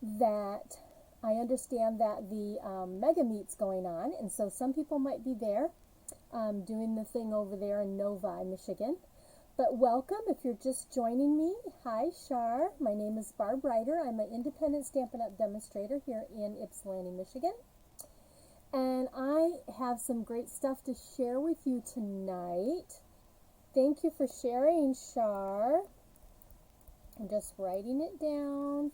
that I understand that the mega meet's going on, and so some people might be there doing the thing over there in Novi, Michigan. But welcome if you're just joining me. Hi, Shar. My name is Barb Ryder. I'm an independent Stampin' Up! Demonstrator here in Ypsilanti, Michigan. And I have some great stuff to share with you tonight. Thank you for sharing, Shar. I'm just writing it down.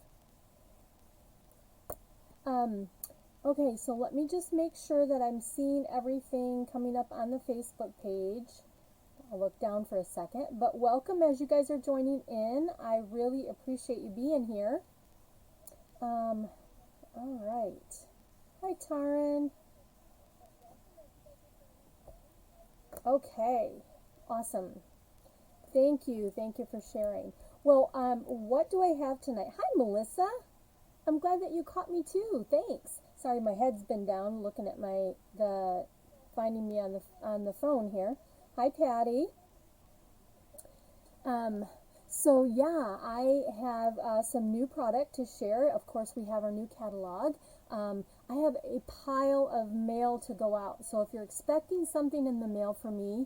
Okay, so let me just make sure that I'm seeing everything coming up on the Facebook page. I'll look down for a second, but welcome as you guys are joining in. I really appreciate you being here. All right. Hi, Taryn. Okay, awesome. Thank you for sharing. Well, what do I have tonight? Hi, Melissa. I'm glad that you caught me too. Thanks. Sorry, my head's been down looking at finding me on the phone here. Hi, Patty. So yeah, I have some new product to share. Of course, we have our new catalog. I have a pile of mail to go out. So if you're expecting something in the mail from me,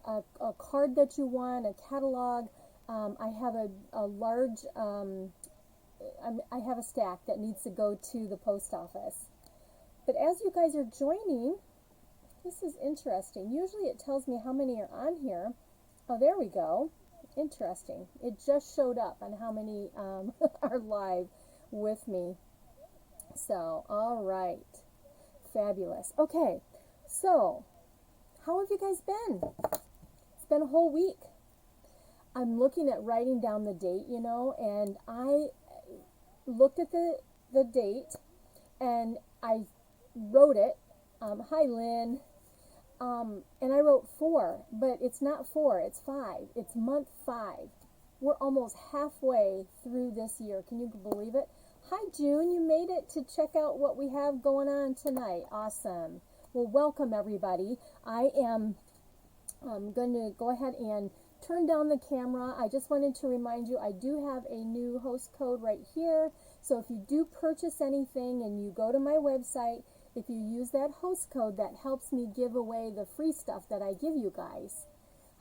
a card that you want, a catalog, I have a large, I have a stack that needs to go to the post office. But as you guys are joining, this is interesting. Usually it tells me how many are on here. Oh, there we go. Interesting. It just showed up on how many are live with me. So, all right. Fabulous. Okay, so how have you guys been? It's been a whole week. I'm looking at writing down the date, you know, and I looked at the date and I wrote it. Hi, Lynn. And I wrote 4, but it's not 4, it's 5. It's month 5. We're almost halfway through this year. Can you believe it? Hi, June. You made it to check out what we have going on tonight. Awesome. Well, welcome, everybody. I am going to go ahead and turn down the camera. I just wanted to remind you, I do have a new host code right here. So if you do purchase anything and you go to my website, if you use that host code, that helps me give away the free stuff that I give you guys.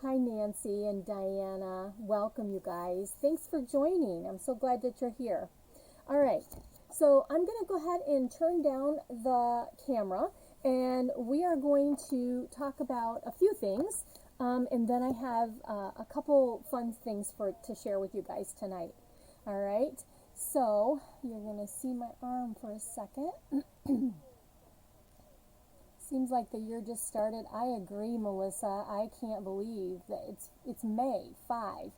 Hi, Nancy and Diana. Welcome, you guys. Thanks for joining. I'm so glad that you're here. All right. So I'm going to go ahead and turn down the camera, and we are going to talk about a few things. And then I have a couple fun things to share with you guys tonight. All right. So you're going to see my arm for a second. Seems like the year just started. I agree, Melissa. I can't believe that it's May 5.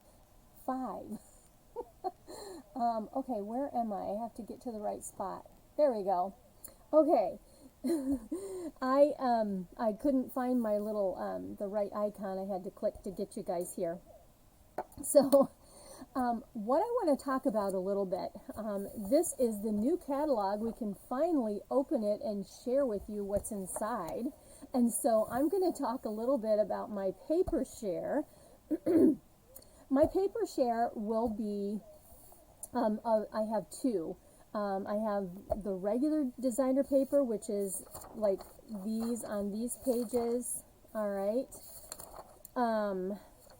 Okay, where am I? I have to get to the right spot. There we go. Okay. I couldn't find my little the right icon. I had to click to get you guys here. So what I want to talk about a little bit, this is the new catalog. We can finally open it and share with you what's inside. And so I'm going to talk a little bit about my paper share. My paper share will be, I have 2. I have the regular designer paper, which is like these on these pages, all right.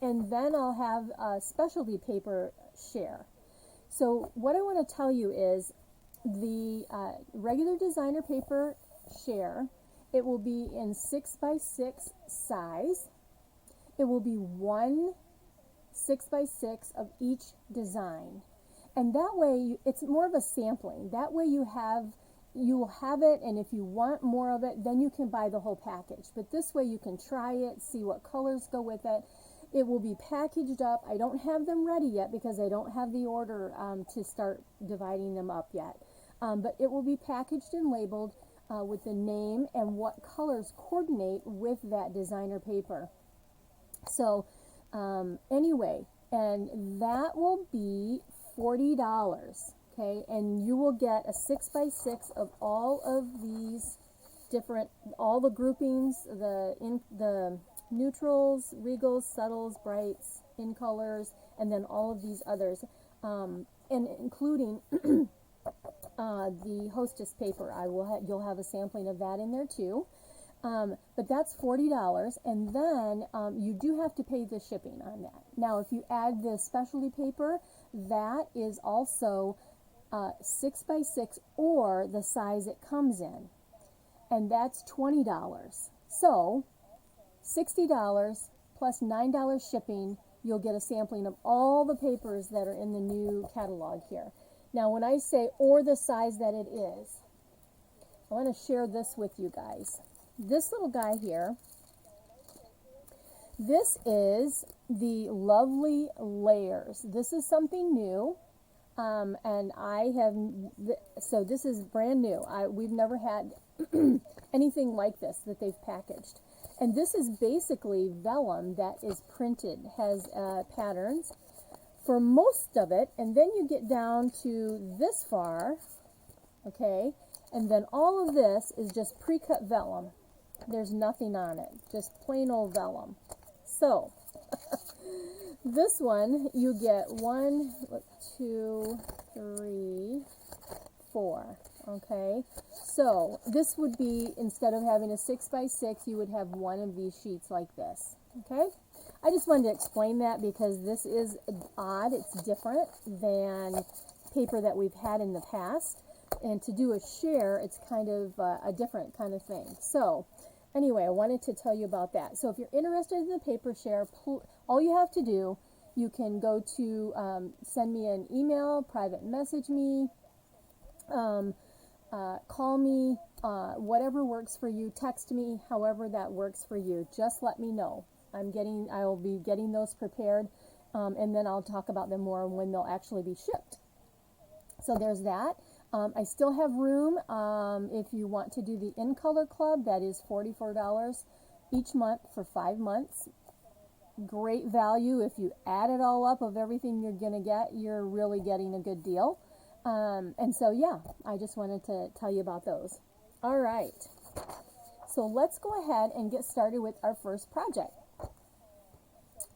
And then I'll have a specialty paper share. So what I want to tell you is the regular designer paper share, it will be in 6x6 size. It will be 1 6x6 of each design. And that way, it's more of a sampling. That way you will have it, and if you want more of it, then you can buy the whole package. But this way you can try it, see what colors go with it. It will be packaged up. I don't have them ready yet because I don't have the order to start dividing them up yet. But it will be packaged and labeled with the name and what colors coordinate with that designer paper. So anyway, and that will be $40, okay, and you will get a 6x6 of all of these different, all the groupings, the neutrals, regals, subtles, brights, in colors, and then all of these others, and including the hostess paper. You'll have a sampling of that in there too. But that's $40, and then you do have to pay the shipping on that. Now, if you add the specialty paper, that is also 6 by 6 or the size it comes in, and that's $20. So $60 plus $9 shipping, you'll get a sampling of all the papers that are in the new catalog here. Now, when I say or the size that it is, I want to share this with you guys. This little guy here, this is the Lovely Layers. This is something new, and so this is brand new. We've never had anything like this that they've packaged. And this is basically vellum that is printed, has patterns for most of it, and then you get down to this far, okay, and then all of this is just pre-cut vellum. There's nothing on it, just plain old vellum. So, this one, you get 1, 2, 3, 4, okay? So, this would be, instead of having a 6 by 6, you would have one of these sheets like this, okay? I just wanted to explain that because this is odd. It's different than paper that we've had in the past. And to do a share, it's kind of a different kind of thing. So, anyway, I wanted to tell you about that. So if you're interested in the paper share, all you have to do, you can go to send me an email, private message me, call me, whatever works for you, text me, however that works for you. Just let me know. I will be getting those prepared, and then I'll talk about them more when they'll actually be shipped. So there's that. I still have room if you want to do the In Color Club. That is $44 each month for 5 months. Great value. If you add it all up of everything you're going to get, you're really getting a good deal. And so, yeah, I just wanted to tell you about those. All right. So let's go ahead and get started with our first project.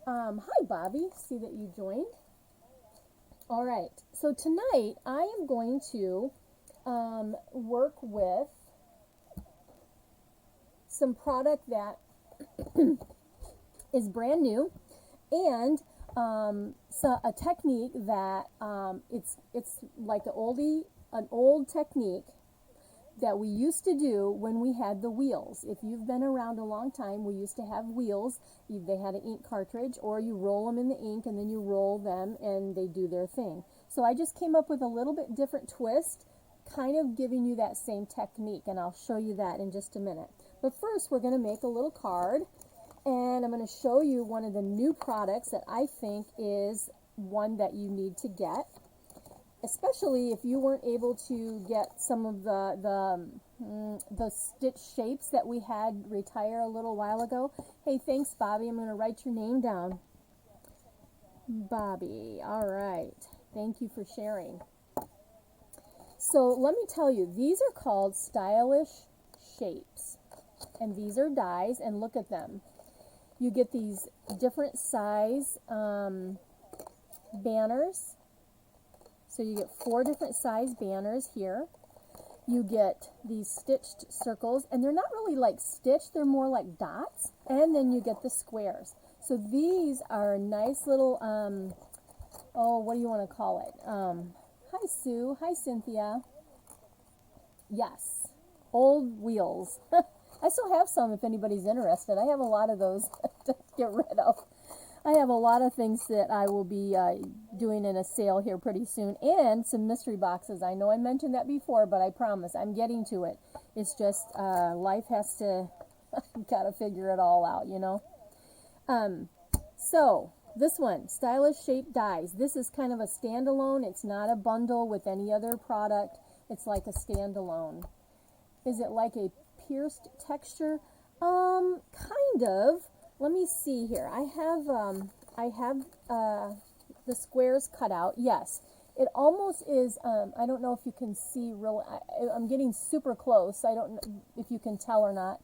Hi, Bobby. See that you joined. All right, so tonight I am going to work with some product that is brand new, and so a technique that it's like an old technique that we used to do when we had the wheels. If you've been around a long time, we used to have wheels. They had an ink cartridge, or you roll them in the ink and then you roll them and they do their thing. So I just came up with a little bit different twist, kind of giving you that same technique, and I'll show you that in just a minute. But first, we're going to make a little card, and I'm going to show you one of the new products that I think is one that you need to get. Especially if you weren't able to get some of the stitch shapes that we had retire a little while ago. Hey, thanks, Bobby. I'm going to write your name down. Bobby. All right. Thank you for sharing. So let me tell you, these are called stylish shapes. And these are dies, and look at them. You get these different size banners. So you get 4 different size banners here. You get these stitched circles, and they're not really like stitched, they're more like dots. And then you get the squares. So these are nice little, what do you want to call it? Hi, Sue. Hi, Cynthia. Yes, old wheels. I still have some if anybody's interested. I have a lot of those to get rid of. I have a lot of things that I will be doing in a sale here pretty soon, and some mystery boxes. I know I mentioned that before, but I promise I'm getting to it. It's just life has to, gotta figure it all out, you know. So this one, stylish shape dies. This is kind of a standalone. It's not a bundle with any other product. It's like a standalone. Is it like a pierced texture? Kind of. Let me see here. I have the squares cut out. Yes, it almost is. I don't know if you can see real. I'm getting super close. I don't know if you can tell or not.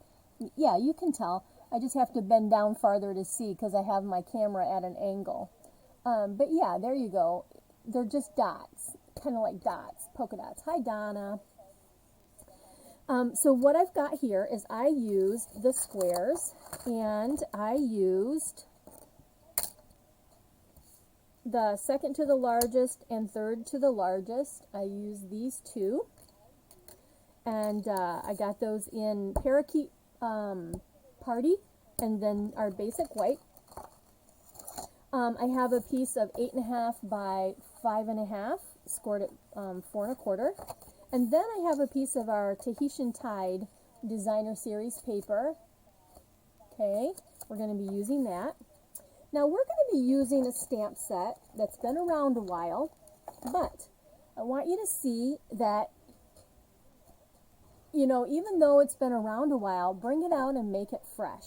Yeah, you can tell. I just have to bend down farther to see because I have my camera at an angle. But yeah, there you go. They're just dots. kind of like dots, polka dots. Hi, Donna. So what I've got here is I used the squares, and I used the second to the largest and third to the largest. I used these two, and I got those in Parakeet Party, and then our basic white. I have a piece of 8.5 by 5.5, scored at 4.25. And then I have a piece of our Tahitian Tide Designer Series paper. Okay, we're going to be using that. Now we're going to be using a stamp set that's been around a while, but I want you to see that, you know, even though it's been around a while, bring it out and make it fresh.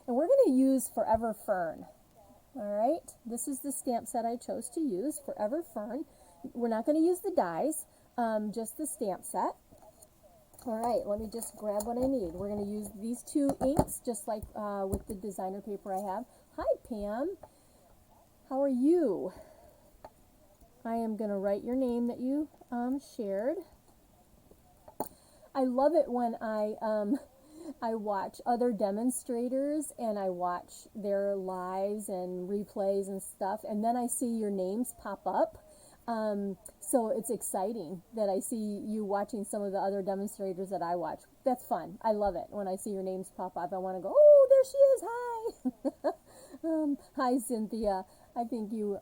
And we're going to use Forever Fern. All right, this is the stamp set I chose to use, Forever Fern. We're not going to use the dies, just the stamp set. All right, let me just grab what I need. We're going to use these two inks, just like with the designer paper I have. Hi, Pam. How are you? I am going to write your name that you shared. I love it when I watch other demonstrators and I watch their lives and replays and stuff, and then I see your names pop up. So it's exciting that I see you watching some of the other demonstrators that I watch. That's fun. I love it when I see your names pop up. I want to go, oh, there she is. Hi. Hi, Cynthia. I think you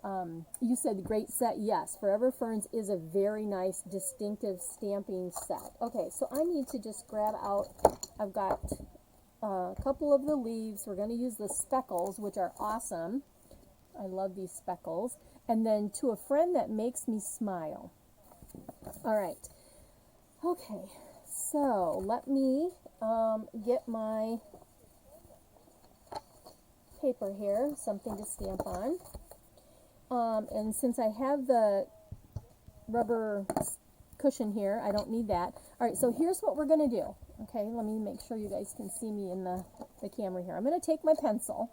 said great set. Yes, Forever Ferns is a very nice, distinctive stamping set. Okay, so I need to just grab out, I've got a couple of the leaves. We're going to use the speckles, which are awesome. I love these speckles. And then To a Friend That Makes Me Smile. All right. Okay, so let me get my paper here, something to stamp on. And since I have the rubber cushion here, I don't need that. All right, so here's what we're going to do. Okay, let me make sure you guys can see me in the camera here. I'm going to take my pencil,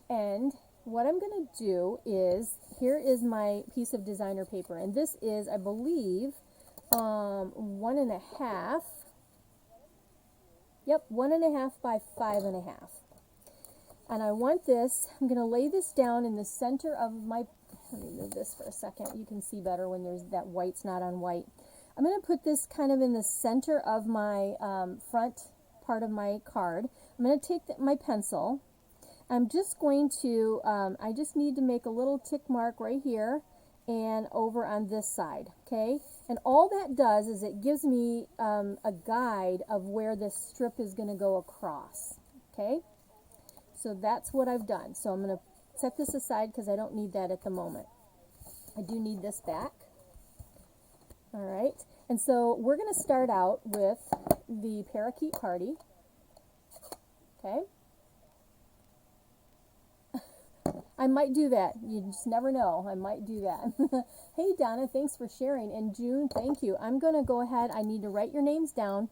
and what I'm going to do is, here is my piece of designer paper, and this is, I believe, 1.5. Yep, 1.5 by 5.5. And I want this, I'm going to lay this down in the center of my, let me move this for a second. You can see better when there's that white's not on white. I'm going to put this kind of in the center of my front part of my card. I'm going to take my pencil. I'm just going to, I just need to make a little tick mark right here and over on this side, okay? And all that does is it gives me a guide of where this strip is going to go across, okay? So that's what I've done. So I'm going to set this aside because I don't need that at the moment. I do need this back. All right. And so we're going to start out with the Parakeet Party. Okay. I might do that. You just never know. I might do that. Hey, Donna, thanks for sharing. And June, thank you. I'm going to go ahead. I need to write your names down.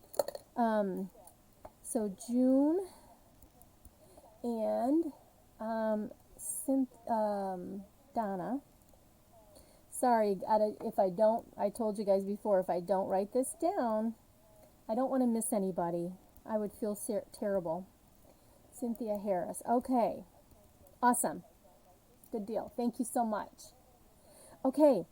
So June and Donna. Sorry, if I don't, I told you guys before, if I don't write this down, I don't want to miss anybody. I would feel terrible. Cynthia Harris. Okay. Awesome. Good deal. Thank you so much. Okay.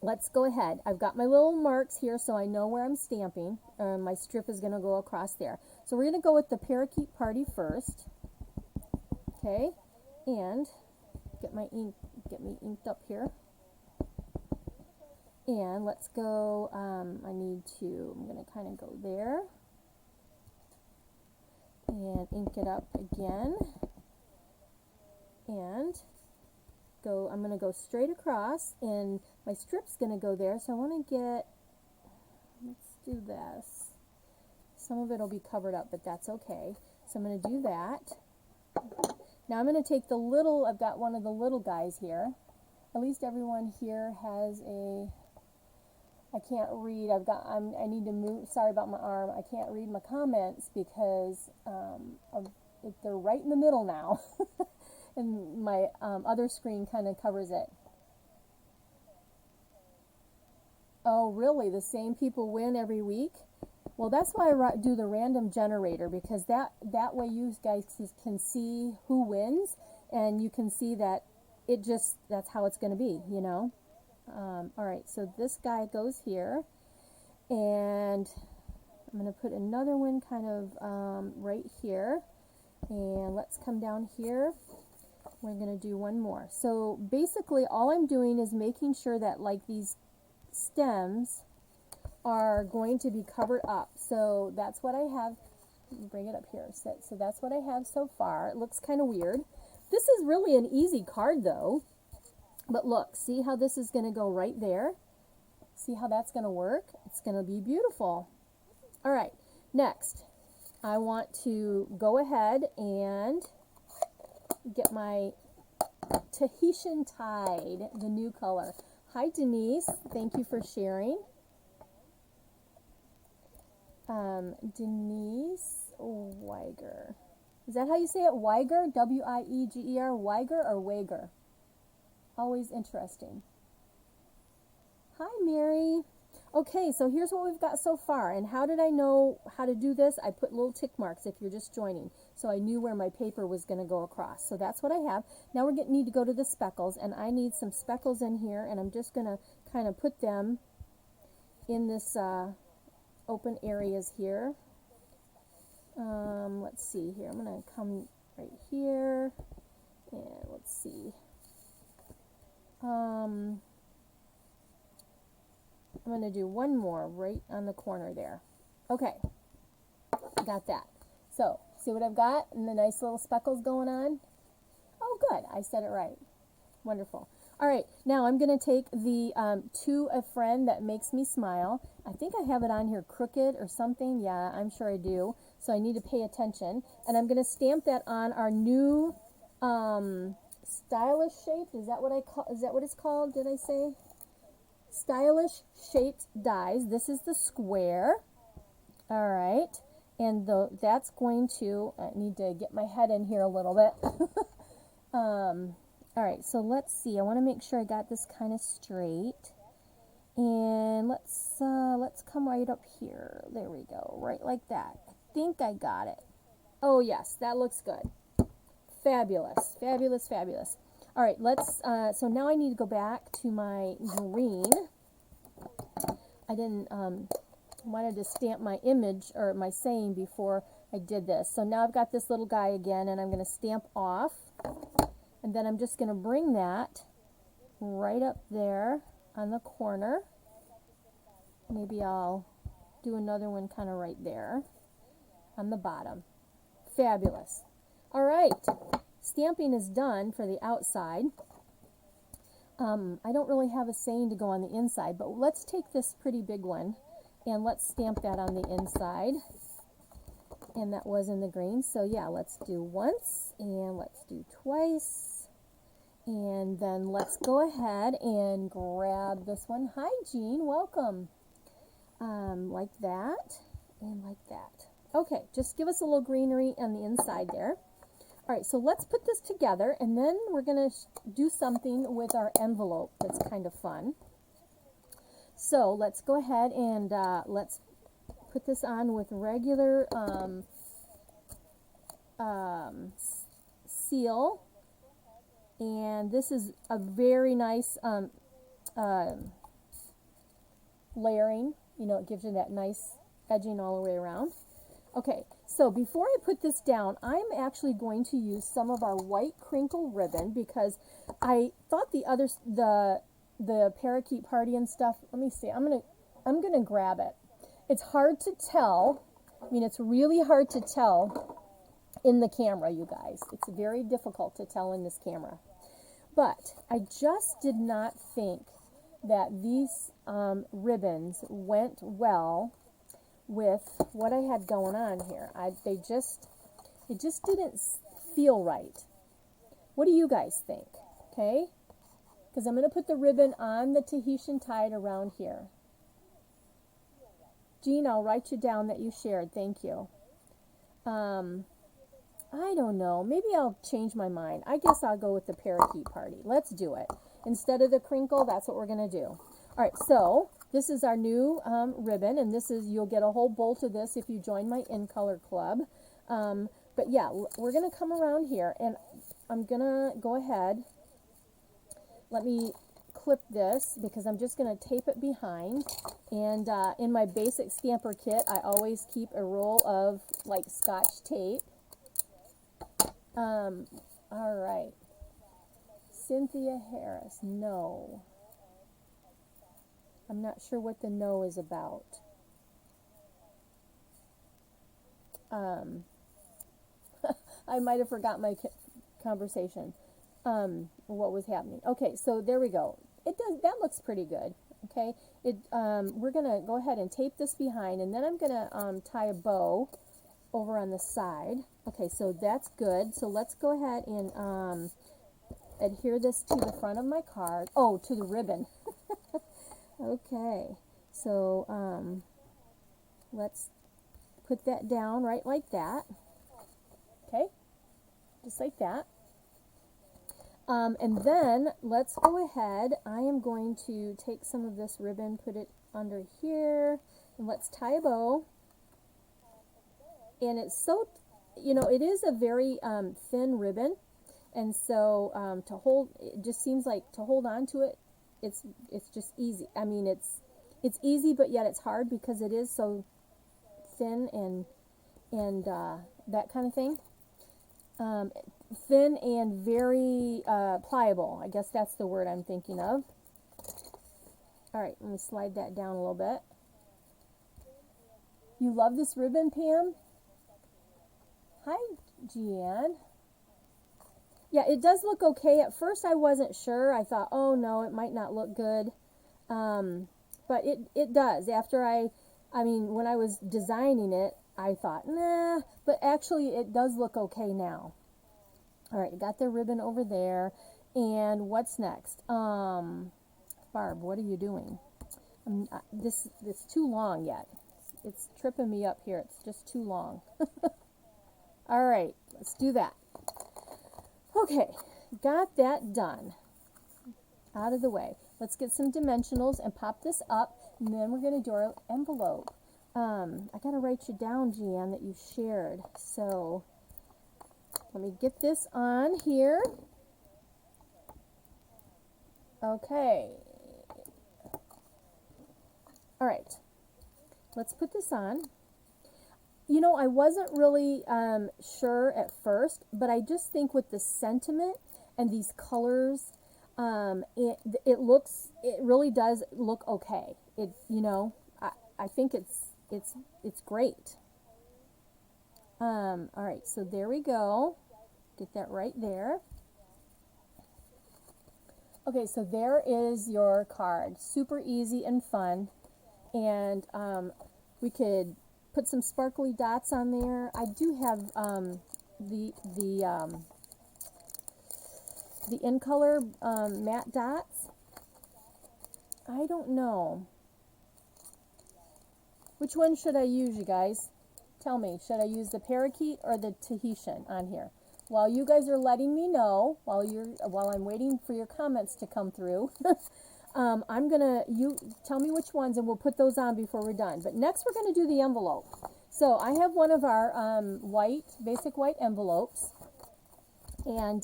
Let's go ahead. I've got my little marks here so I know where I'm stamping. My strip is going to go across there. So we're going to go with the Parakeet Party first. Okay. And get me inked up here. And let's go, I'm going to kind of go there. And ink it up again. And I'm going to go straight across, and my strip's going to go there, so I want to let's do this. Some of it will be covered up, but that's okay. So I'm going to do that. Now I'm going to take I've got one of the little guys here. At least everyone here has I can't read. I need to move. Sorry about my arm. I can't read my comments because they're right in the middle now. And my other screen kind of covers it. Oh, really? The same people win every week? Well, that's why I do the random generator, because that way you guys can see who wins, and you can see that that's how it's going to be, you know. All right, so this guy goes here, and I'm going to put another one kind of right here, and let's come down here. We're going to do one more. So basically all I'm doing is making sure that like these stems are going to be covered up. So that's what I have. Let me bring it up here. So that's what I have so far. It looks kind of weird. This is really an easy card though. But look, see how this is going to go right there? See how that's going to work? It's going to be beautiful. All right, next, I want to go ahead and get my Tahitian Tide, the new color. Hi, Denise. Thank you for sharing. Denise Weiger. Is that how you say it? Weiger? W-I-E-G-E-R? Weiger or Wager? Always interesting. Hi, Mary. Okay, so here's what we've got so far. And how did I know how to do this? I put little tick marks if you're just joining. So I knew where my paper was going to go across. So that's what I have. Now we're going to need to go to the speckles. And I need some speckles in here. And I'm just going to kind of put them in this open areas here. Let's see here. I'm going to come right here. And let's see. I'm going to do one more right on the corner there. Okay, got that. So, see what I've got? And the nice little speckles going on? Oh, good. I said it right. Wonderful. All right, now I'm going to take the To a Friend That Makes Me Smile. I think I have it on here crooked or something. Yeah, I'm sure I do. So I need to pay attention. And I'm going to stamp that on our new stylish shape. Is that what it's called? Did I say? Stylish shaped dies. This is the square. All right, and that's going to, I need to get my head in here a little bit. All right, so let's see. I want to make sure I got this kind of straight, and let's come right up here. There we go, right like that. I think I got it. Oh yes, that looks good. Fabulous, fabulous, fabulous. All right, let's, so now I need to go back to my green. I didn't, wanted to stamp my image or my saying before I did this. So now I've got this little guy again, and I'm going to stamp off. And then I'm just going to bring that right up there on the corner. Maybe I'll do another one kind of right there on the bottom. Fabulous. All right. Stamping is done for the outside. I don't really have a saying to go on the inside, but let's take this pretty big one and let's stamp that on the inside. And that was in the green. So yeah, let's do once and let's do twice. And then let's go ahead and grab this one. Hi, Jean. Welcome. Like that and like that. Okay, just give us a little greenery on the inside there. All right, so let's put this together, and then we're going to do something with our envelope that's kind of fun. So let's go ahead and let's put this on with regular seal. And this is a very nice layering. You know, it gives you that nice edging all the way around. Okay, so before I put this down, I'm actually going to use some of our white crinkle ribbon because I thought the parakeet party and stuff. Let me see. I'm gonna grab it. It's hard to tell. I mean, it's really hard to tell in the camera, you guys. It's very difficult to tell in this camera. But I just did not think that these ribbons went well with what I had going on here. It just didn't feel right. What do you guys think? Okay? Because I'm going to put the ribbon on the Tahitian Tide around here. Jean, I'll write you down that you shared. Thank you. I don't know. Maybe I'll change my mind. I guess I'll go with the parakeet party. Let's do it. Instead of the crinkle, that's what we're going to do. All right, so this is our new ribbon, and this is, you'll get a whole bolt of this if you join my In Color Club. But yeah, we're going to come around here, and I'm going to go ahead. Let me clip this because I'm just going to tape it behind. And in my basic stamper kit, I always keep a roll of like Scotch tape. All right. Cynthia Harris, no. I'm not sure what the no is about. I might have forgot my conversation. What was happening? Okay, so there we go. It does. That looks pretty good. Okay. We're gonna go ahead and tape this behind, and then I'm gonna tie a bow over on the side. Okay, so that's good. So let's go ahead and adhere this to the front of my card. Oh, to the ribbon. Okay, so let's put that down right like that. Okay, just like that. And then let's go ahead. I am going to take some of this ribbon, put it under here, and let's tie a bow. And it's so, you know, it is a very thin ribbon, and so to hold, it just seems like to hold on to it, it's just easy. I mean, it's easy, but yet it's hard because it is so thin and that kind of thing. Thin and very pliable. I guess that's the word I'm thinking of. All right, let me slide that down a little bit. You love this ribbon, Pam? Hi, Jeanne. Yeah, it does look okay. At first I wasn't sure. I thought, oh no, it might not look good. But it does. After I mean, when I was designing it, I thought, nah, but actually it does look okay now. All right, got the ribbon over there. And what's next? Barb, what are you doing? It's too long yet. It's tripping me up here. It's just too long. All right, let's do that. Okay, got that done. Out of the way. Let's get some dimensionals and pop this up, and then we're going to do our envelope. I got to write you down, Jeanne, that you shared. So let me get this on here. Okay. All right. Let's put this on. You know, I wasn't really sure at first, but I just think with the sentiment and these colors, it really does look okay. It, you know, I think it's great. All right, so there we go. Get that right there. Okay, so there is your card. Super easy and fun, and we could put some sparkly dots on there. I do have the In Color matte dots. I don't know. Which one should I use, you guys? Tell me, should I use the parakeet or the Tahitian on here? While you guys are letting me know, while I'm waiting for your comments to come through, you tell me which ones, and we'll put those on before we're done. But next we're going to do the envelope. So I have one of our basic white envelopes, and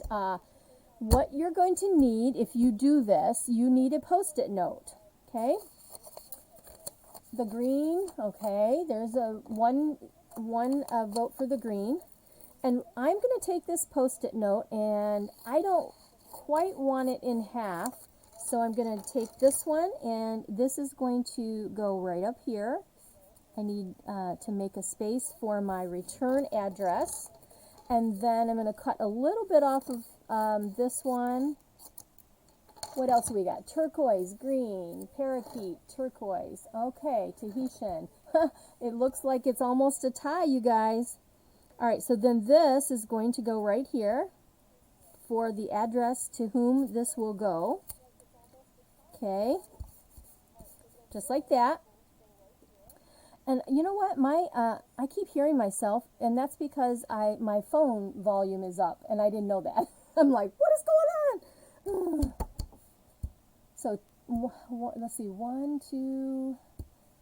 what you're going to need if you do this, you need a Post-it note. Okay. The green. Okay. There's a one vote for the green. And I'm going to take this Post-it note, and I don't quite want it in half, so I'm going to take this one, and this is going to go right up here. I need to make a space for my return address, and then I'm going to cut a little bit off of this one. What else do we got? Turquoise, green, parakeet, turquoise. Okay, Tahitian. It looks like it's almost a tie, you guys. All right, so then this is going to go right here for the address to whom this will go. Okay, just like that. And you know what? I keep hearing myself, and that's because my phone volume is up, and I didn't know that. I'm like, what is going on? So let's see, 1, 2,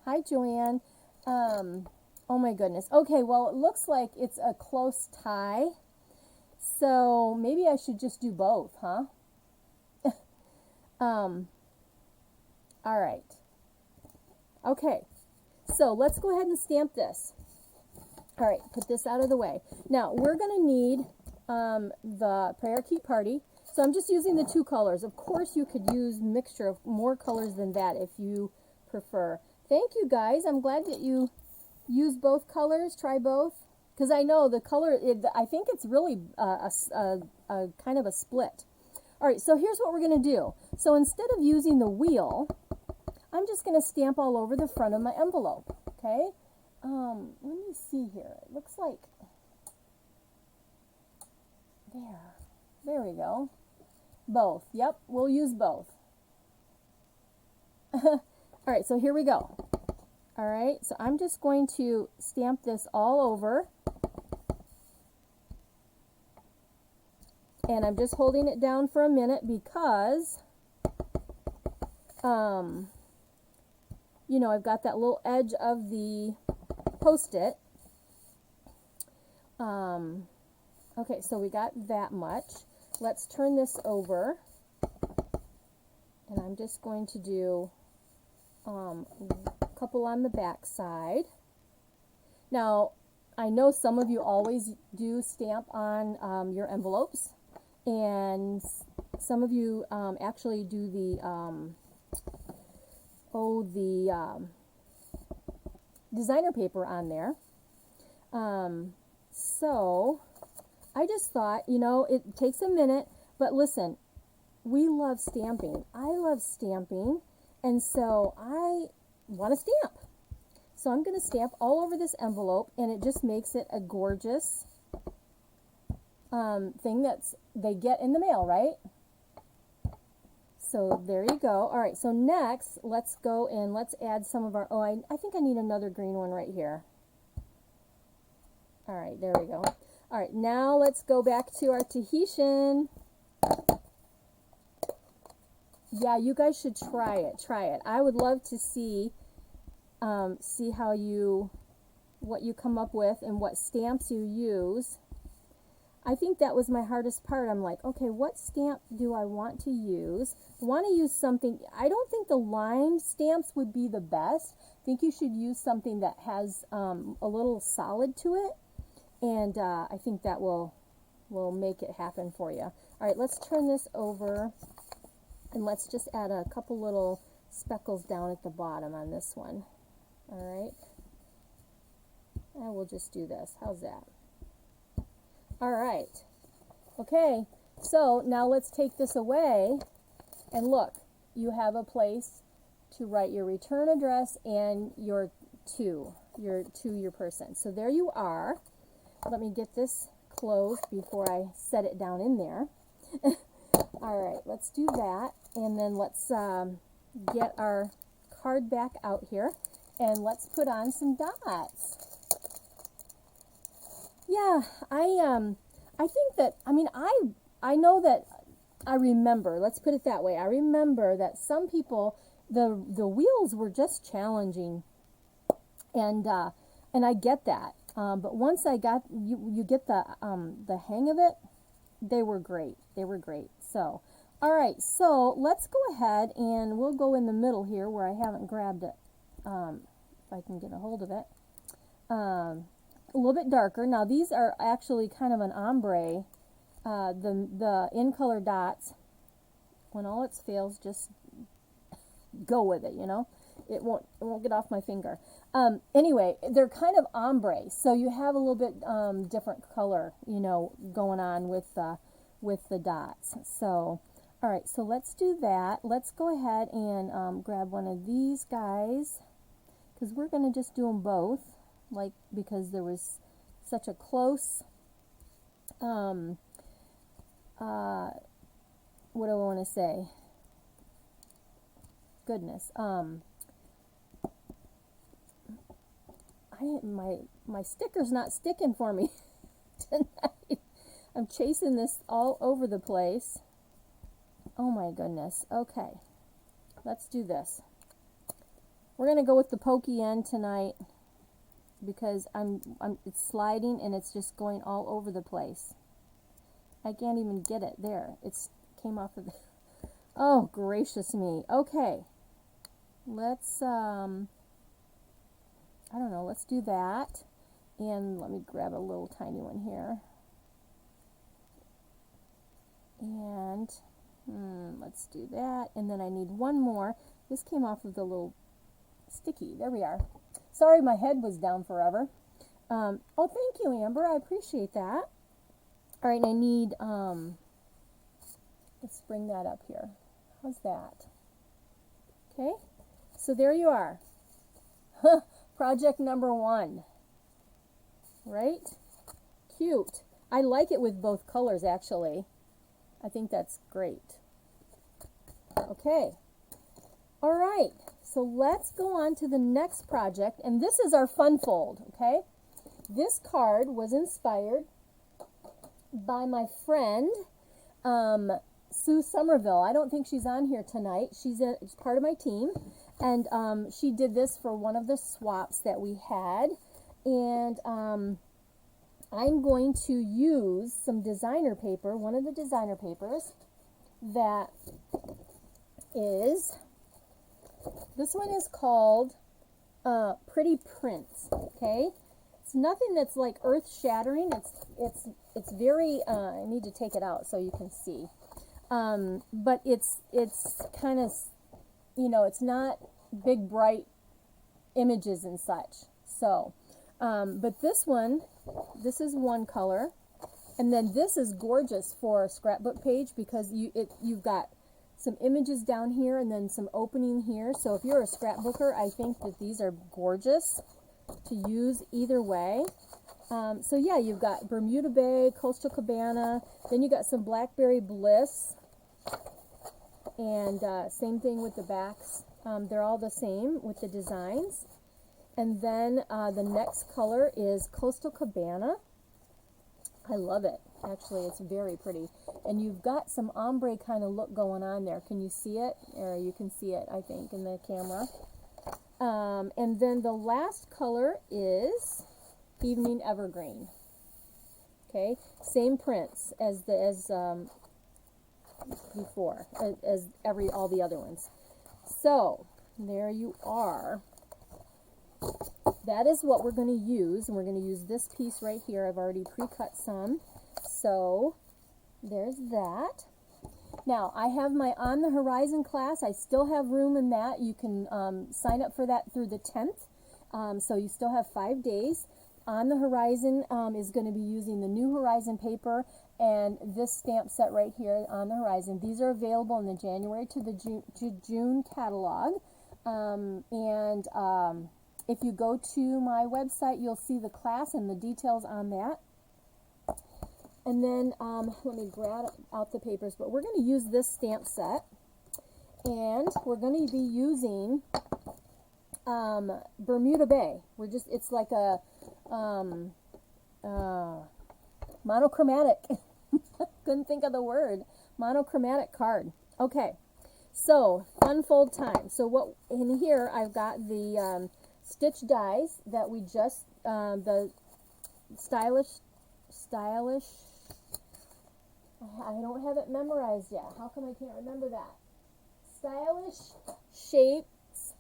hi Joanne. Oh my goodness. Okay, well it looks like it's a close tie. So maybe I should just do both, huh? All right. Okay, so let's go ahead and stamp this. All right, put this out of the way. Now, we're going to need the Parakeet Party. So I'm just using the 2 colors. Of course, you could use a mixture of more colors than that if you prefer. Thank you, guys. I'm glad that you use both colors. Try both. Because I know the color, I think it's really a kind of a split. All right, so here's what we're going to do. So instead of using the wheel, I'm just going to stamp all over the front of my envelope, okay? Let me see here. It looks like, there we go. Both, yep, we'll use both. All right, so here we go. All right, so I'm just going to stamp this all over. And I'm just holding it down for a minute because, you know, I've got that little edge of the Post-it. Okay, so we got that much. Let's turn this over. And I'm just going to do a couple on the back side. Now, I know some of you always do stamp on your envelopes. And some of you actually do the designer paper on there. So I just thought, you know, it takes a minute, but listen, we love stamping. I love stamping, and so I want to stamp. So I'm going to stamp all over this envelope, and it just makes it a gorgeous thing that's they get in the mail, right? So there you go. All right, so next, let's go and let's add some of our, I think I need another green one right here. All right, there we go. All right, now let's go back to our Tahitian. Yeah, you guys should try it. Try it. I would love to see how what you come up with and what stamps you use. I think that was my hardest part. I'm like, okay, what stamp do I want to use? I want to use something, I don't think the line stamps would be the best. I think you should use something that has a little solid to it, and I think that will make it happen for you. All right, let's turn this over, and let's just add a couple little speckles down at the bottom on this one. All right, and we'll just do this. How's that? All right, okay, so now let's take this away, and look, you have a place to write your return address and your to your person. So there you are. Let me get this closed before I set it down in there. All right, let's do that, and then let's get our card back out here, and let's put on some dots. Yeah, I think that, I mean, I know that, I remember, let's put it that way, I remember that some people, the wheels were just challenging, and I get that, but once I got, you get the hang of it, they were great, so, all right, so let's go ahead, and we'll go in the middle here, where I haven't grabbed it, if I can get a hold of it, a little bit darker. Now these are actually kind of an ombre. The in color dots, when all else fails, just go with it, you know. It won't get off my finger. Anyway, they're kind of ombre, so you have a little bit different color, you know, going on with the dots. So, all right, so let's do that. Let's go ahead and grab one of these guys, because we're going to just do them both. Like, because there was such a close, what do I want to say? Goodness, my sticker's not sticking for me tonight. I'm chasing this all over the place. Oh my goodness. Okay. let's do this. We're going to go with the pokey end tonight because it's sliding and it's just going all over the place. I can't even get it. There. It's came off of the... Oh, gracious me. Okay. Let's, I don't know, let's do that. And let me grab a little tiny one here. And let's do that. And then I need one more. This came off of the little sticky. There we are. Sorry, my head was down forever. Oh, thank you, Amber. I appreciate that. All right, and I need, let's bring that up here. How's that? Okay, so there you are. Project number 1. Right? Cute. I like it with both colors, actually. I think that's great. Okay. All right. So let's go on to the next project. And this is our fun fold, okay? This card was inspired by my friend, Sue Somerville. I don't think she's on here tonight. She's part of my team. And she did this for one of the swaps that we had. And I'm going to use some designer paper, one of the designer papers that is, this one is called Pretty Prints, okay? It's nothing that's like earth-shattering. It's very, I need to take it out so you can see. But it's kind of, you know, it's not big, bright images and such. So, but this one, this is one color, and then this is gorgeous for a scrapbook page because you've got some images down here and then some opening here. So if you're a scrapbooker, I think that these are gorgeous to use either way. So yeah, you've got Bermuda Bay, Coastal Cabana, then you got some Blackberry Bliss, and same thing with the backs. They're all the same with the designs. And then the next color is Coastal Cabana. I love it. Actually, it's very pretty. And you've got some ombre kind of look going on there. Can you see it? Or you can see it, I think, in the camera. And then the last color is Evening Evergreen. Okay, same prints as before, as all the other ones. So there you are. That is what we're going to use, and we're going to use this piece right here. I've already pre-cut some, so there's that. Now, I have my On the Horizon class. I still have room in that. You can sign up for that through the 10th, so you still have 5 days. On the Horizon is going to be using the New Horizon paper and this stamp set right here, On the Horizon. These are available in the January to the June catalog, if you go to my website, you'll see the class and the details on that. And then, let me grab out the papers, but we're going to use this stamp set. And we're going to be using Bermuda Bay. It's like a monochromatic. Couldn't think of the word. Monochromatic card. Okay, so fun fold time. So what in here, I've got the stitch dies that we just, the stylish, I don't have it memorized yet. How come I can't remember that? Stylish Shapes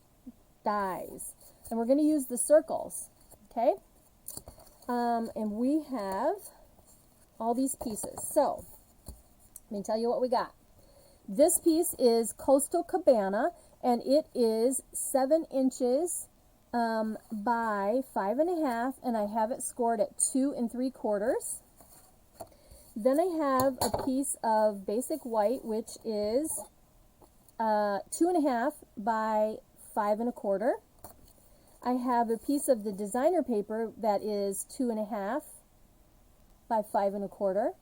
dies. And we're going to use the circles, okay? And we have all these pieces. So, let me tell you what we got. This piece is Coastal Cabana, and it is 7 inches by 5.5, and I have it scored at 2 3/4. Then I have a piece of basic white, which is 2.5 by 5 1/4. I have a piece of the designer paper that is 2.5 by 5 1/4.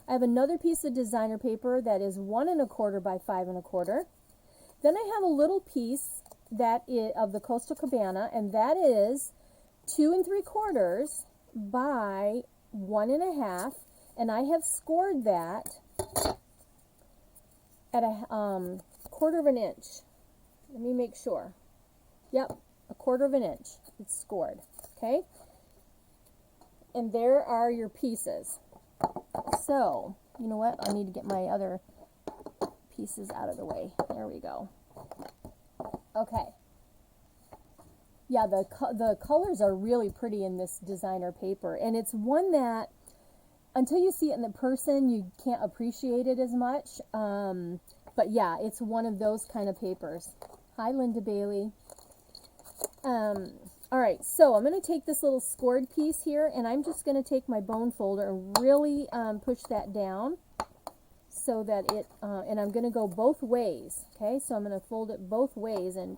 I have another piece of designer paper that is 1 1/4 by 5 1/4. Then I have a little piece that is of the Coastal Cabana, and that is 2 3/4 by 1 1/2, and I have scored that at a 1/4 quarter of an inch. Let me make sure. Yep, a quarter of an inch. It's scored. Okay? And there are your pieces. So, you know what? I need to get my other pieces out of the way. There we go. Okay. Yeah, the colors are really pretty in this designer paper, and it's one that until you see it in the person, you can't appreciate it as much. But yeah, it's one of those kind of papers. Hi, Linda Bailey. All right, so I'm going to take this little scored piece here, and I'm just going to take my bone folder and really push that down so that it, and I'm going to go both ways. Okay, so I'm going to fold it both ways and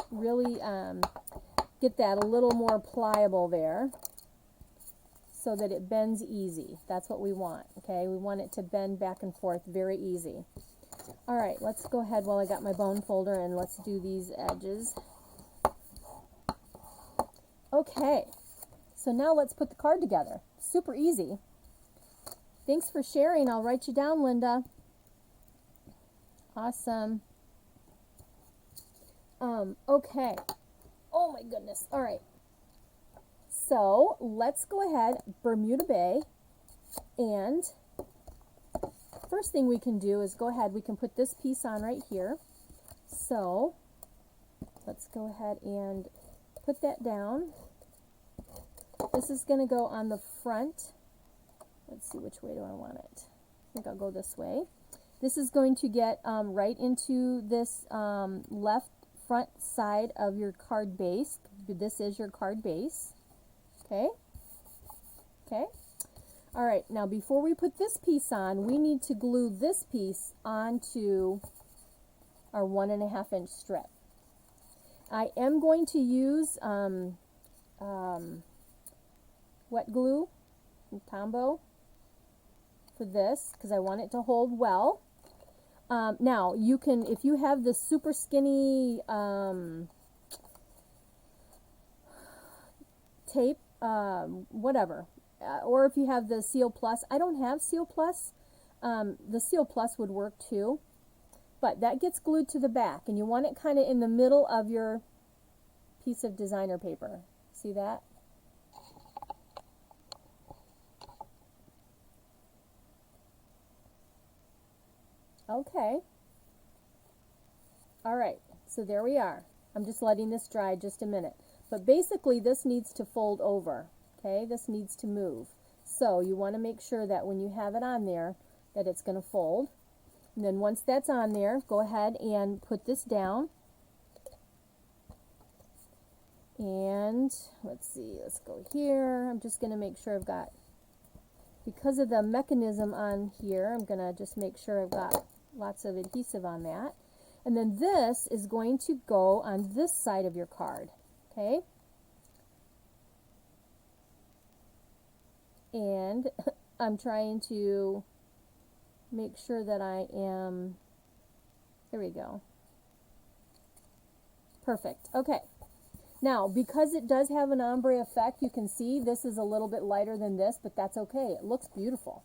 really get that a little more pliable there so that it bends easy. That's what we want, okay? We want it to bend back and forth very easy. All right, let's go ahead while I got my bone folder and let's do these edges. Okay, so now let's put the card together. Super easy. Thanks for sharing. I'll write you down, Linda. Awesome. Okay. Oh my goodness. All right. So let's go ahead, Bermuda Bay, and first thing we can do is go ahead, we can put this piece on right here. So let's go ahead and put that down. This is going to go on the front. Let's see, which way do I want it? I think I'll go this way. This is going to get right into this left front side of your card base. This is your card base. Okay? Okay? All right, now before we put this piece on, we need to glue this piece onto our 1.5 inch strip. I am going to use wet glue from Tombow for this because I want it to hold well. Now, you can, if you have the super skinny tape, whatever, or if you have the Seal Plus. I don't have Seal Plus. The Seal Plus would work too, but that gets glued to the back, and you want it kind of in the middle of your piece of designer paper. See that? Okay. All right, so there we are. I'm just letting this dry just a minute. But basically, this needs to fold over. Okay, this needs to move. So you want to make sure that when you have it on there, that it's going to fold. And then once that's on there, go ahead and put this down. And let's see, let's go here. I'm just going to make sure I've got, because of the mechanism on here, I'm going to just make sure I've got lots of adhesive on that. And then this is going to go on this side of your card. Okay? And I'm trying to make sure that I am, there we go. Perfect. Okay. Now, because it does have an ombre effect, you can see this is a little bit lighter than this, but that's okay. It looks beautiful.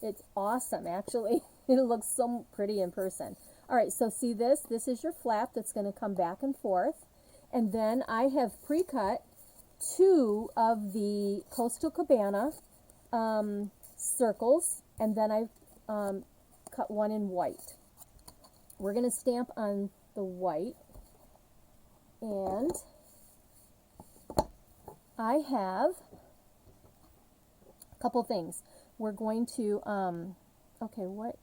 It's awesome, actually. It looks so pretty in person. All right, so see this? This is your flap that's going to come back and forth. And then I have pre-cut 2 of the Coastal Cabana circles, and then I've cut 1 in white. We're going to stamp on the white, and I have a couple things. We're going to, okay, what?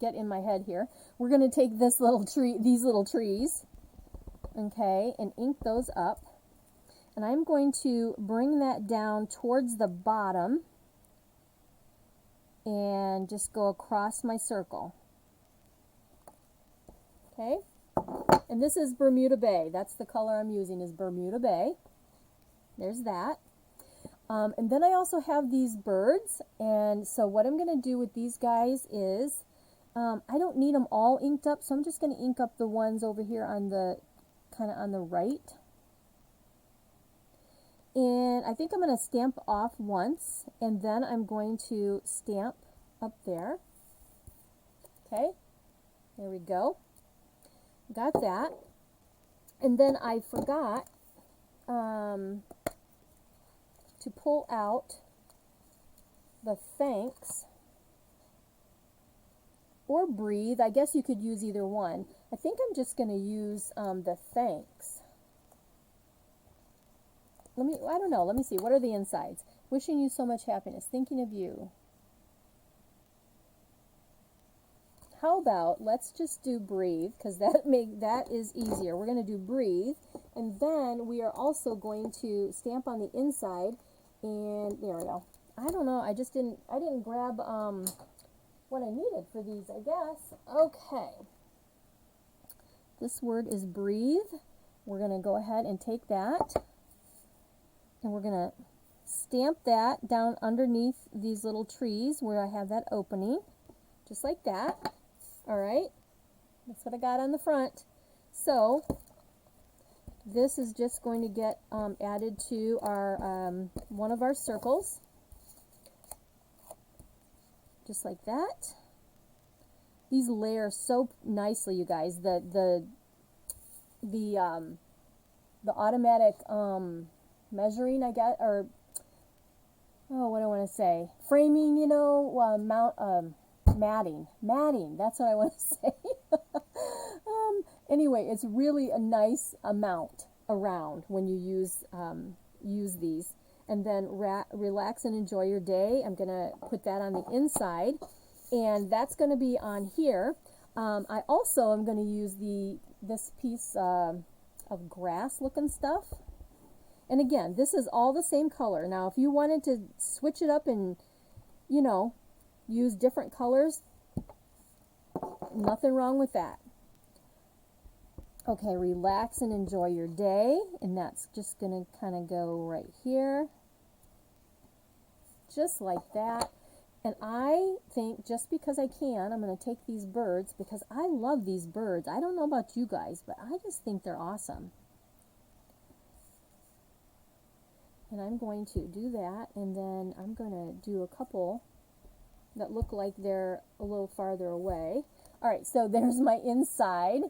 Get in my head here. We're going to take this little tree, these little trees, okay, and ink those up. And I'm going to bring that down towards the bottom and just go across my circle. Okay? And this is Bermuda Bay. That's the color I'm using, is Bermuda Bay. There's that. And then I also have these birds, and so what I'm going to do with these guys is, I don't need them all inked up, so I'm just going to ink up the ones over here on the, kind of on the right. And I think I'm going to stamp off once, and then I'm going to stamp up there. Okay, there we go. Got that. And then I forgot to pull out the thanks or breathe. I guess you could use either one. I think I'm just going to use the thanks. I don't know, let me see. What are the insides? Wishing you so much happiness, thinking of you. How about, let's just do breathe, because that is easier. We're going to do breathe, and then we are also going to stamp on the inside, and there we go. I don't know, I didn't grab what I needed for these, I guess. Okay. This word is breathe. We're going to go ahead and take that, and we're going to stamp that down underneath these little trees where I have that opening, just like that. All right, that's what I got on the front. So this is just going to get added to our one of our circles, just like that. These layer so nicely, you guys. The automatic measuring, I guess, or what do I want to say? Framing, you know, matting, that's what I want to say. Anyway, it's really a nice amount around when you use these. And then relax and enjoy your day. I'm going to put that on the inside, and that's going to be on here. I also am going to use this piece of grass looking stuff. And again, this is all the same color. Now, if you wanted to switch it up and, you know, use different colors, nothing wrong with that. Okay, relax and enjoy your day, and that's just going to kind of go right here, just like that. And I think just because I can, I'm going to take these birds, because I love these birds. I don't know about you guys, but I just think they're awesome. And I'm going to do that, and then I'm going to do a couple that look like they're a little farther away. All right, so there's my inside.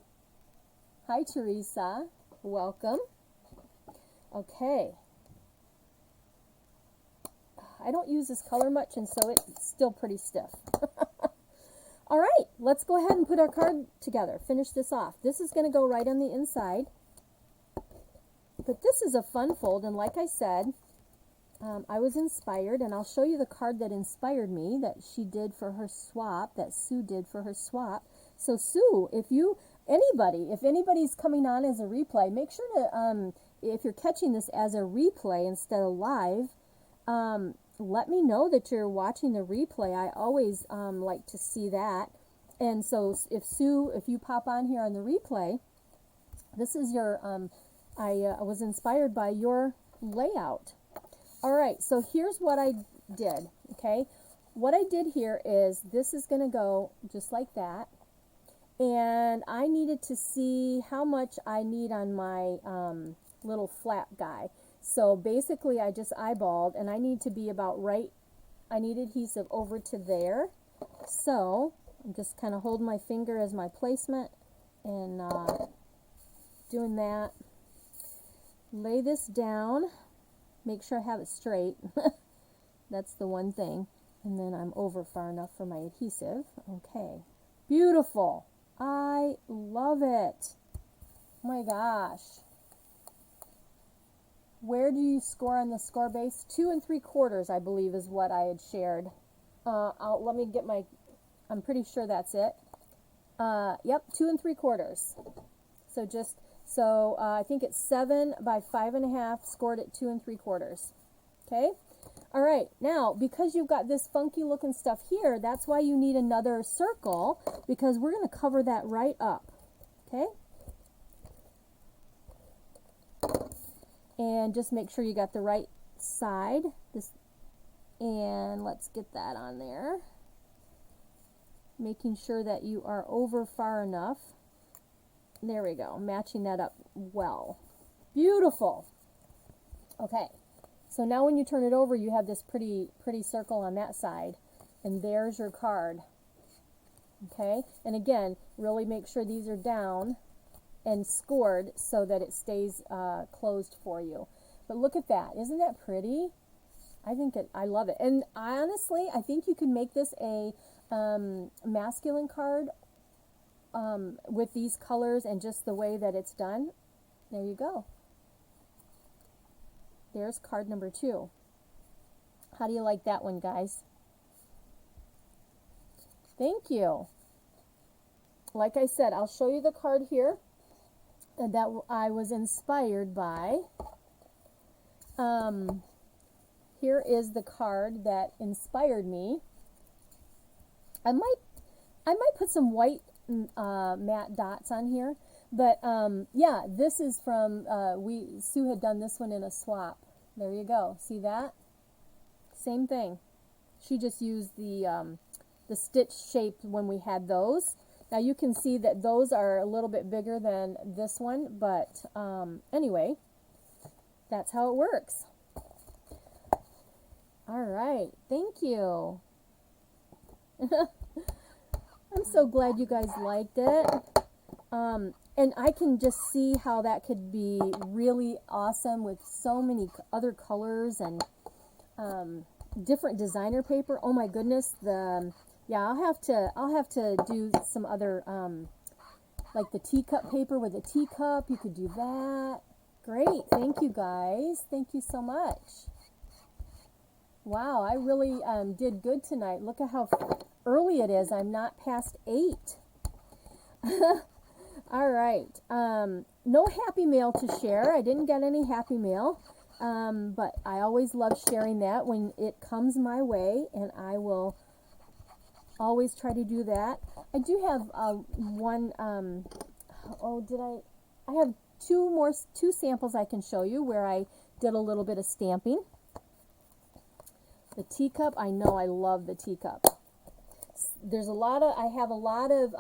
Hi, Teresa. Welcome. Okay. I don't use this color much, and so it's still pretty stiff. All right, let's go ahead and put our card together. Finish this off. This is going to go right on the inside. But this is a fun fold, and like I said, I was inspired, and I'll show you the card that inspired me, that she did for her swap, that Sue did for her swap. So Sue, if anybody's coming on as a replay, make sure to, if you're catching this as a replay instead of live, let me know that you're watching the replay. I always like to see that. And so if Sue, if you pop on here on the replay, this is your, I was inspired by your layout. All right, so here's what I did, okay? What I did here is this is going to go just like that. And I needed to see how much I need on my little flap guy. So basically I just eyeballed, and I need to be about right. I need adhesive over to there. So I'm just kind of holding my finger as my placement and doing that. Lay this down. Make sure I have it straight. That's the one thing. And then I'm over far enough for my adhesive. Okay. Beautiful. I love it. Oh my gosh. Where do you score on the score base? 2 3/4, I believe, is what I had shared. Let me get my, I'm pretty sure that's it. Yep, 2 3/4. So I think it's 7 by 5.5, scored at 2 3/4. Okay. All right. Now, because you've got this funky looking stuff here, that's why you need another circle, because we're going to cover that right up. Okay. And just make sure you got the right side. And let's get that on there. Making sure that you are over far enough. There we go, matching that up well. Beautiful. Okay, so now when you turn it over, you have this pretty circle on that side, and there's your card. Okay, and again, really make sure these are down and scored so that it stays closed for you. But look at that. Isn't that pretty? I love it. And honestly, I think you can make this a masculine card with these colors and just the way that it's done. There you go. There's card number 2. How do you like that one, guys? Thank you. Like I said, I'll show you the card here that I was inspired by. Here is the card that inspired me. I might put some white matte dots on here, but yeah, this is from Sue had done this one in a swap. There you go. See that? Same thing. She just used the stitch shape when we had those. Now you can see that those are a little bit bigger than this one, but anyway, that's how it works. All right, thank you. I'm so glad you guys liked it. And I can just see how that could be really awesome with so many other colors and different designer paper. Oh my goodness, yeah, I'll have to do some other like the teacup paper with a teacup. You could do that. Great, thank you guys. Thank you so much. Wow, I really did good tonight. Look at how early it is. I'm not past 8. All right. No happy mail to share. I didn't get any happy mail, but I always love sharing that when it comes my way, and I will always try to do that. I do have one. I have two samples I can show you where I did a little bit of stamping. The teacup, I know I love the teacup. There's I have a lot of,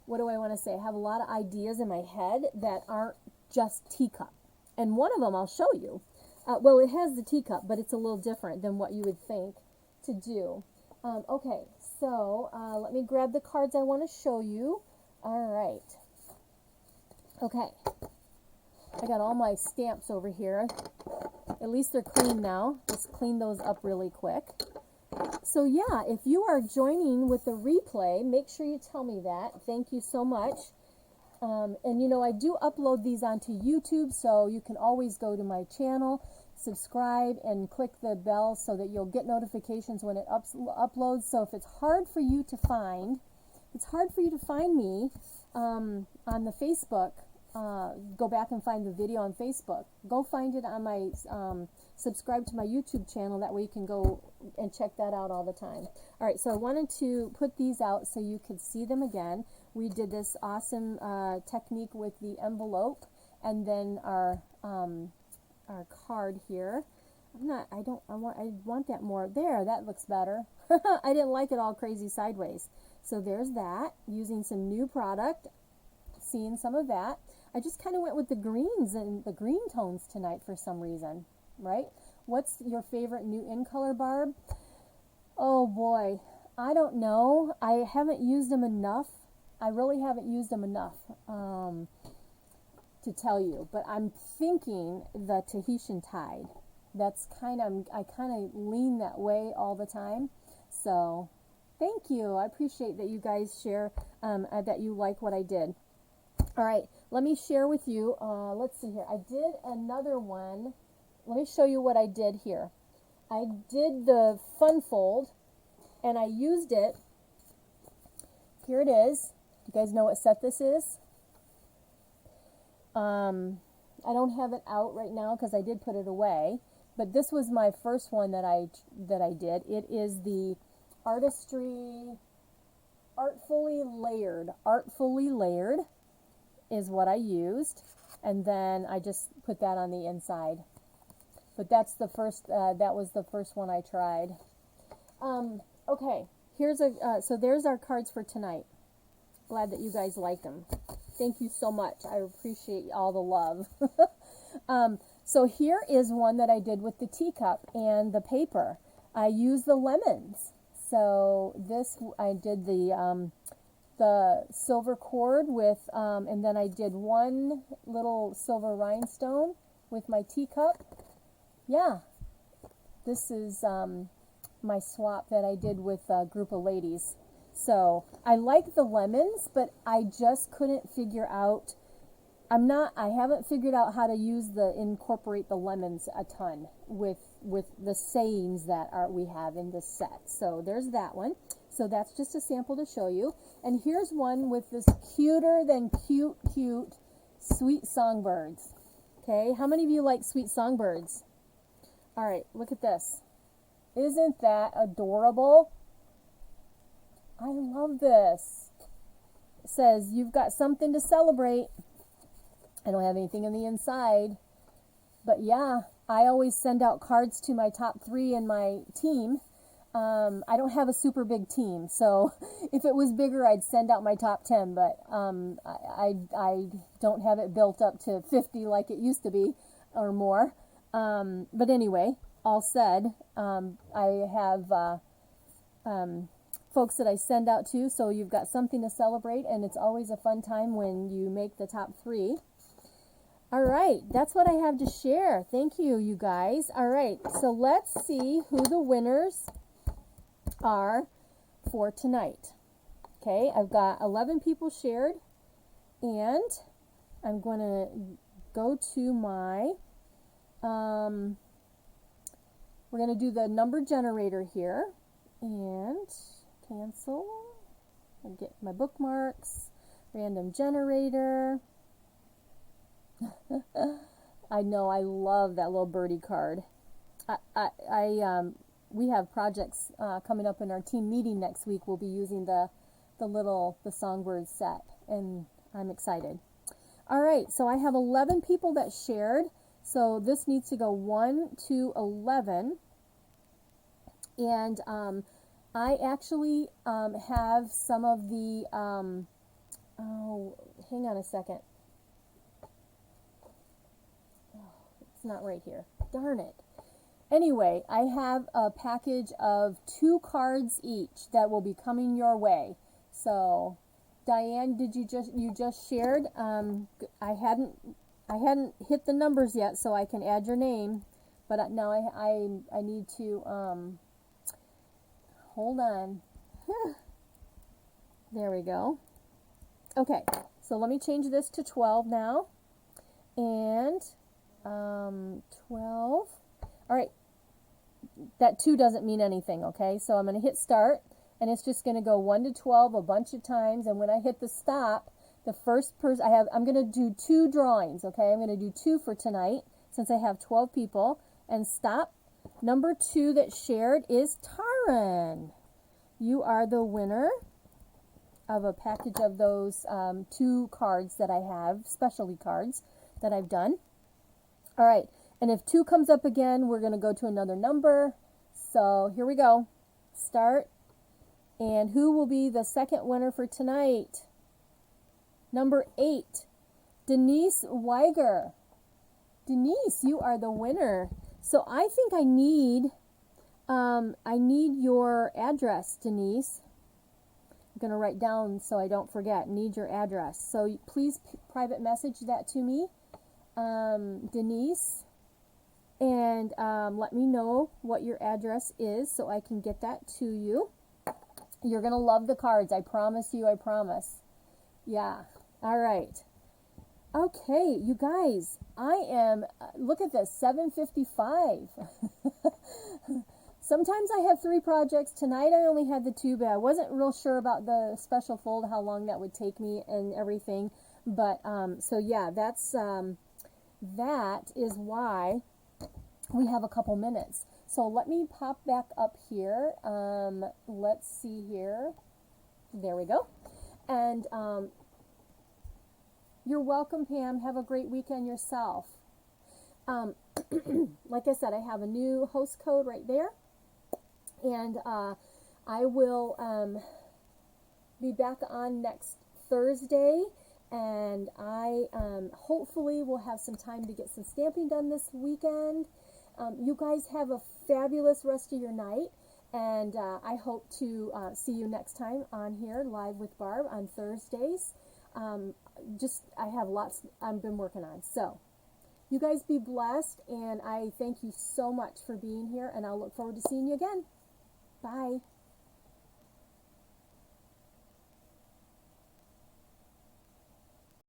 what do I want to say? I have a lot of ideas in my head that aren't just teacup. And one of them I'll show you. Well, it has the teacup, but it's a little different than what you would think to do. Okay, so let me grab the cards I want to show you. All right. Okay. I got all my stamps over here. At least they're clean now. Just clean those up really quick. So yeah, if you are joining with the replay, make sure you tell me that. Thank you so much. And you know, I do upload these onto YouTube, so you can always go to my channel, subscribe, and click the bell so that you'll get notifications when it uploads. So if it's hard for you to find me on the Facebook, go back and find the video on Facebook. Go find it on my, subscribe to my YouTube channel. That way you can go and check that out all the time. All right, so I wanted to put these out so you could see them again. We did this awesome technique with the envelope, and then our card here. I want that more. There, that looks better. I didn't like it all crazy sideways. So there's that, using some new product, seeing some of that. I just kind of went with the greens and the green tones tonight for some reason, right? What's your favorite new in color, Barb? Oh boy, I don't know. I haven't used them enough. I really haven't used them enough to tell you, but I'm thinking the Tahitian Tide. That's I kind of lean that way all the time. So thank you. I appreciate that you guys share, that you like what I did. All right, let me share with you, let's see here. I did another one. Let me show you what I did here. I did the fun fold, and I used it. Here it is. You guys know what set this is? I don't have it out right now because I did put it away, but this was my first one that I did. It is the Artistry Artfully Layered is what I used, and then I just put that on the inside. But that's the first. That was the first one I tried. Okay, here's so there's our cards for tonight. Glad that you guys liked them. Thank you so much. I appreciate all the love. So here is one that I did with the teacup and the paper. I used the lemons. So this, I did the the silver cord with, and then I did one little silver rhinestone with my teacup. Yeah, this is my swap that I did with a group of ladies. So I like the lemons, but I just couldn't figure out, I haven't figured out how to incorporate the lemons a ton with the sayings that we have in this set. So there's that one. So that's just a sample to show you. And here's one with this cuter than cute sweet songbirds. Okay, how many of you like sweet songbirds? All right, look at this. Isn't that adorable? I love this. It says, you've got something to celebrate. I don't have anything on the inside. But yeah, I always send out cards to my top 3 in my team. I don't have a super big team, so if it was bigger, I'd send out my top 10, but I don't have it built up to 50 like it used to be, or more. But anyway, all said, I have folks that I send out to, so you've got something to celebrate, and it's always a fun time when you make the top 3. All right, that's what I have to share. Thank you, you guys. All right, so let's see who the winners are for tonight. Okay, I've got 11 people shared, and I'm going to go to my, we're going to do the number generator here, and cancel, I'll get my bookmarks, random generator. I know, I love that little birdie card. We have projects coming up in our team meeting next week. We'll be using the songbird set, and I'm excited. All right, so I have 11 people that shared, so this needs to go 1 to 11, and I actually have some of the, oh, hang on a second. It's not right here. Darn it. Anyway, I have a package of 2 cards each that will be coming your way. So, Diane, you just shared? I hadn't hit the numbers yet, so I can add your name. But now I need to hold on. There we go. Okay, so let me change this to 12 now, and 12. All right, that 2 doesn't mean anything, okay? So I'm going to hit start, and it's just going to go 1 to 12 a bunch of times, and when I hit the stop, the first person, I'm going to do 2 drawings, okay? I'm going to do 2 for tonight, since I have 12 people, and stop. Number 2 that shared is Taran. You are the winner of a package of those 2 cards that I have, specialty cards that I've done. All right. And if 2 comes up again, we're going to go to another number. So here we go. Start. And who will be the second winner for tonight? Number 8, Denise Weiger. Denise, you are the winner. So I think I need your address, Denise. I'm going to write down so I don't forget. Need your address. So please private message that to me, Denise. And let me know what your address is so I can get that to you. You're going to love the cards. I promise you, I promise. Yeah. All right. Okay, you guys, I am, look at this, 7:55. Sometimes I have 3 projects. Tonight I only had the 2, but I wasn't real sure about the special fold, how long that would take me and everything. But, so yeah, that is why we have a couple minutes. So let me pop back up here. Let's see here. There we go. And you're welcome, Pam. Have a great weekend yourself. Like I said, I have a new host code right there. And I will be back on next Thursday. And I hopefully will have some time to get some stamping done this weekend. You guys have a fabulous rest of your night. And I hope to see you next time on here, Live with Barb, on Thursdays. I have lots I've been working on. So, you guys be blessed, and I thank you so much for being here, and I'll look forward to seeing you again. Bye.